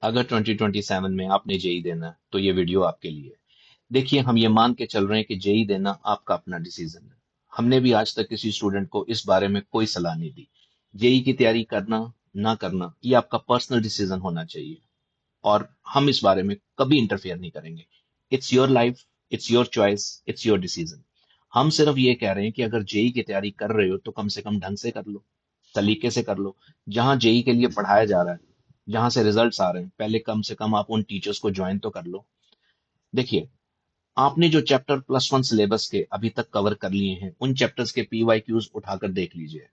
अगर 2027 में आपने जेई देना है तो ये वीडियो आपके लिए है। देखिए, हम ये मान के चल रहे हैं कि जेई देना आपका अपना डिसीजन है। हमने भी आज तक किसी स्टूडेंट को इस बारे में कोई सलाह नहीं दी। जेई की तैयारी करना ना करना ये आपका पर्सनल डिसीजन होना चाहिए, और हम इस बारे में कभी इंटरफेयर नहीं करेंगे। It's your life, it's your choice, it's your decision. हम सिर्फ ये कह रहे हैं कि अगर जेई की तैयारी कर रहे हो तो कम से कम ढंग से कर लो, सलीके से कर लो। जहां जेई के लिए पढ़ाया जा रहा है, जहां से रिजल्ट्स आ रहे हैं, पहले कम से कम आप उन टीचर्स को ज्वाइन तो कर लो। देखिए, आपने जो चैप्टर +1 सिलेबस के अभी तक कवर कर लिए हैं, उन चैप्टर्स के पीवाईक्यूज उठाकर देख लीजिए।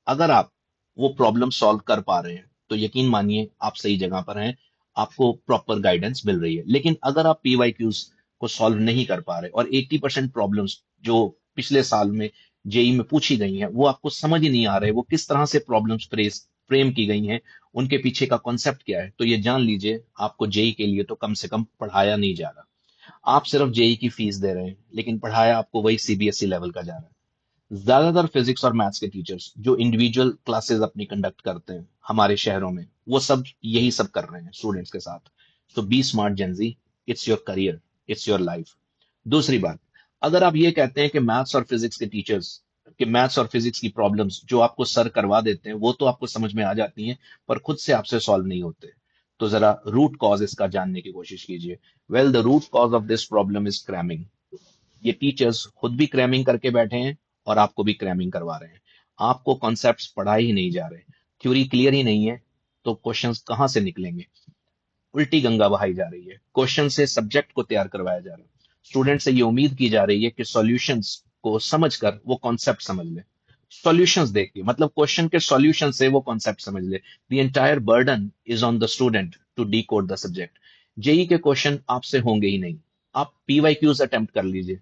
अगर आप वो प्रॉब्लम सॉल्व कर पा रहे हैं तो यकीन मानिए आप सही जगह पर हैं, आपको प्रॉपर गाइडेंस मिल रही है। लेकिन अगर आप पीवाईक्यूज को सॉल्व नहीं कर पा रहे और 80% प्रॉब्लम्स जो पिछले साल में जेई में पूछी गई हैं वो आपको समझ ही नहीं आ रहे, वो किस तरह से प्रॉब्लम्स फ्रेम की गई हैं, उनके पीछे का कॉन्सेप्ट क्या है, तो ये जान लीजिए आपको जेई के लिए तो कम से कम पढ़ाया नहीं जा रहा। आप सिर्फ जेई की फीस दे रहे हैं लेकिन पढ़ाया आपको वही सीबीएसई लेवल का जा रहा है। ज्यादातर फिजिक्स और मैथ्स के टीचर्स जो इंडिविजुअल क्लासेस अपनी कंडक्ट करते हैं हमारे शहरों में, वो सब यही सब कर रहे हैं स्टूडेंट्स के साथ। तो be smart Gen Z, it's your career, it's your life. दूसरी बात, अगर आप ये कहते हैं कि मैथ्स और फिजिक्स की प्रॉब्लम्स जो आपको सर करवा देते हैं वो तो आपको समझ में आ जाती हैं, पर खुद से आपसे सॉल्व नहीं होते, तो जरा रूट कॉज इसका जानने की कोशिश कीजिए। Well, the root cause of this problem is cramming. ये टीचर्स खुद भी क्रैमिंग करके बैठे हैं और आपको भी क्रैमिंग करवा रहे हैं। आपको कॉन्सेप्ट्स पढ़ाए ही नहीं जा रहे, थ्योरी क्लियर ही नहीं है, तो क्वेश्चंस कहाँ से निकलेंगे? उल्टी गंगा बहाई जा रही है, क्वेश्चन से सब्जेक्ट को तैयार करवाया जा रहा है। स्टूडेंट से ये उम्मीद की जा रही है कि सॉल्यूशंस को समझकर वो कॉन्सेप्ट समझ ले। सॉल्यूशंस देखिए, मतलब क्वेश्चन के सॉल्यूशन से वो कॉन्सेप्ट समझ ले। The entire burden is on the student to decode the subject. JEE के क्वेश्चन आपसे होंगे ही नहीं। आप पीवाईक्यूज अटेम्प्ट कर लीजिए,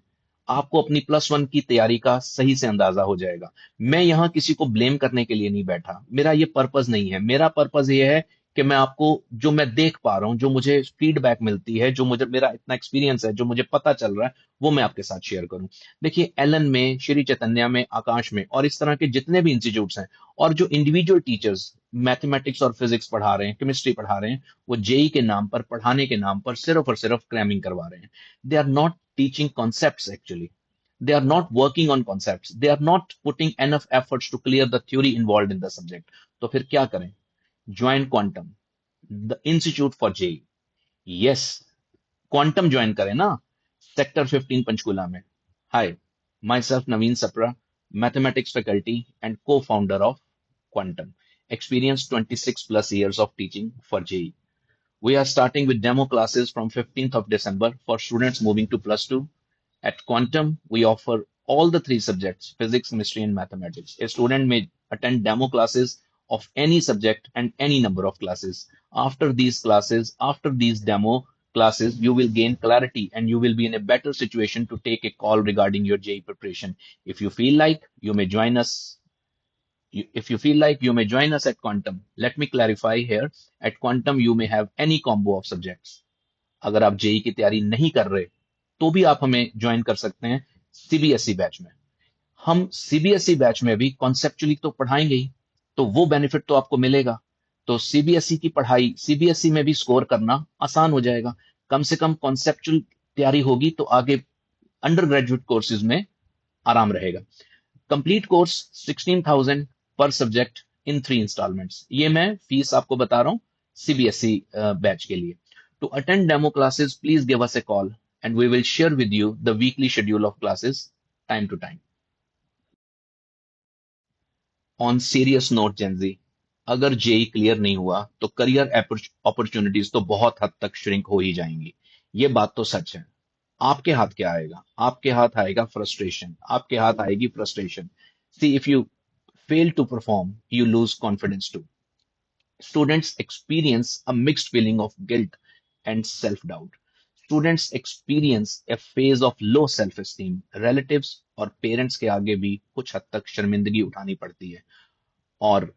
आपको अपनी +1 की तैयारी का सही से अंदाजा हो जाएगा। मैं यहाँ किसी को ब्लेम करने के लिए नहीं बैठा, मेरा ये पर्पज नहीं है। मेरा पर्पज ये है कि मैं आपको, जो मैं देख पा रहा हूँ, जो मुझे फीडबैक मिलती है, जो मुझे मेरा इतना एक्सपीरियंस है, जो मुझे पता चल रहा है, वो मैं आपके साथ शेयर करूं। देखिए, एलन में, श्री चैतन्य में, आकाश में और इस तरह के जितने भी इंस्टीट्यूट्स हैं, और जो इंडिविजुअल टीचर्स मैथमेटिक्स और फिजिक्स पढ़ा रहे हैं, केमिस्ट्री पढ़ा रहे हैं, वो जेई के नाम पर, पढ़ाने के नाम पर सिर्फ और सिर्फ क्रैमिंग करवा रहे हैं। They are not teaching concepts actually. They are not working on concepts. They are not putting enough efforts to clear the theory involved in the subject. तो फिर क्या करें? Join Quantum, the institute for JEE. Yes, Quantum join करें ना, sector 15 Panchkula में। Hi, myself Naveen Sapra, mathematics faculty and cofounder of Quantum, experience 26 plus years of teaching for JEE. We are starting with demo classes from 15th of December for students moving to +2. At Quantum, we offer all the three subjects: physics, chemistry, and mathematics. A student may attend demo classes of any subject and any number of classes. After these demo classes, you will gain clarity and you will be in a better situation to take a call regarding your JEE preparation. If you feel like you may join us, if you feel like you may join us at Quantum, let me clarify here. At Quantum, you may have any combo of subjects. अगर आप JEE की तैयारी नहीं कर रहे तो भी आप हमें ज्वाइन कर सकते हैं सीबीएसई बैच में। हम सीबीएसई बैच में भी कॉन्सेप्चुअली तो पढ़ाएंगे ही, तो वो बेनिफिट तो आपको मिलेगा। तो सीबीएसई की पढ़ाई, सीबीएसई में भी स्कोर करना आसान हो जाएगा। कम से कम कॉन्सेप्चुअल तैयारी होगी तो आगे अंडर ग्रेजुएट कोर्सेज में आराम रहेगा। कंप्लीट कोर्स 16,000 पर सब्जेक्ट इन 3 इंस्टॉलमेंट्स। ये मैं फीस आपको बता रहा हूँ सीबीएसई बैच के लिए। To attend demo classes please give us a call and we will share with you the weekly schedule of classes time to time. On serious note Gen Z, अगर JEE clear नहीं हुआ तो career opportunities तो बहुत हद तक shrink हो ही जाएंगी। ये बात तो सच है। आपके हाथ क्या आएगा? आपके हाथ आएगा फ्रस्ट्रेशन, आपके हाथ आएगी frustration. See, if you fail to perform, you lose confidence too. Students experience a mixed feeling of guilt and self doubt. Students experience a phase of low self esteem. Relatives और parents के आगे भी कुछ हद तक शर्मिंदगी उठानी पड़ती है, और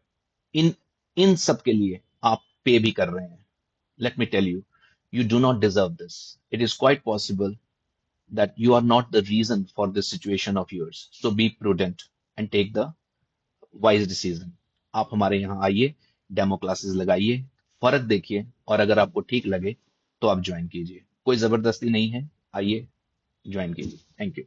इन इन सब के लिए आप पे भी कर रहे हैं। Let me tell you, you do not deserve this. It is quite possible that you are not the reason for this situation of yours. So be prudent and take the wise decision. आप हमारे यहाँ आइए, demo classes लगाइए, फर्क देखिए, और अगर आपको ठीक लगे तो आप ज्वाइन कीजिए। कोई जबरदस्ती नहीं है, आइए ज्वाइन कीजिए। Thank you.